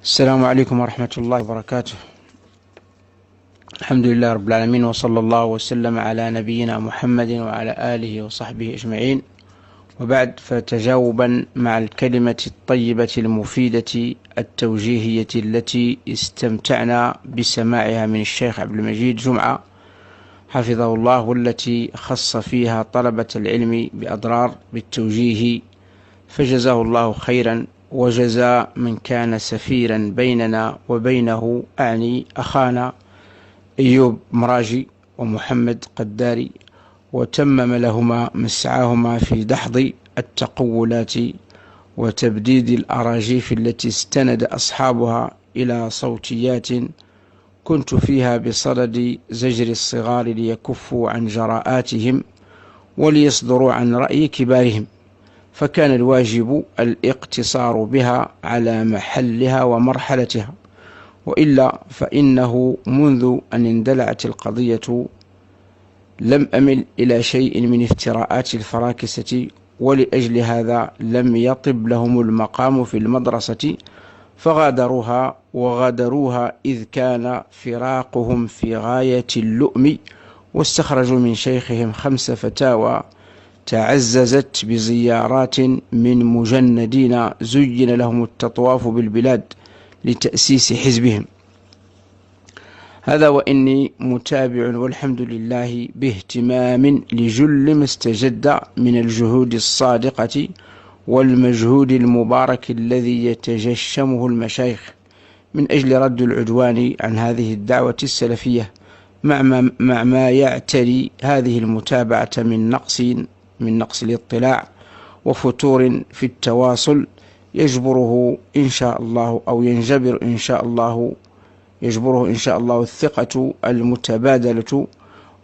السلام عليكم ورحمة الله وبركاته. الحمد لله رب العالمين، وصلى الله وسلم على نبينا محمد وعلى آله وصحبه أجمعين، وبعد. فتجاوبا مع الكلمة الطيبة المفيدة التوجيهية التي استمتعنا بسماعها من الشيخ عبد المجيد جمعة حفظه الله، والتي خص فيها طلبة العلم بأضرار بالتوجيه، فجزاه الله خيرا، وجزى من كان سفيرا بيننا وبينه، أعني أخانا أيوب مراجي ومحمد قداري، وتمم لهما مسعاهما في دحض التقولات وتبديد الأراجيف التي استند أصحابها إلى صوتيات كنت فيها بصدد زجر الصغار ليكفوا عن جراءاتهم وليصدروا عن رأي كبارهم، فكان الواجب الاقتصار بها على محلها ومرحلتها، وإلا فإنه منذ أن اندلعت القضية لم أمل إلى شيء من افتراءات الفراكسة، ولأجل هذا لم يطب لهم المقام في المدرسة فغادروها، وغادروها إذ كان فراقهم في غاية اللؤم، واستخرجوا من شيخهم 5 فتاوى تعززت بزيارات من مجندين زين لهم التطواف بالبلاد لتأسيس حزبهم. هذا وإني متابع والحمد لله باهتمام لجل ما استجد من الجهود الصادقة والمجهود المبارك الذي يتجشمه المشايخ من أجل رد العدوان عن هذه الدعوة السلفية، مع ما يعتري هذه المتابعة من نقص الاطلاع وفتور في التواصل، يجبره إن شاء الله، أو ينجبر إن شاء الله، يجبره إن شاء الله الثقة المتبادلة،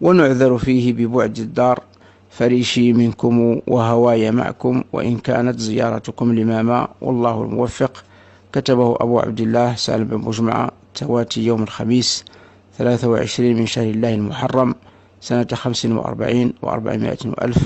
ونعذر فيه ببعد الدار، فريشي منكم وهواي معكم، وإن كانت زيارتكم لماما، والله الموفق. كتبه أبو عبد الله سالم بن بجمعة، تواتي يوم الخميس 23 من شهر الله المحرم سنة 45 و400 وألف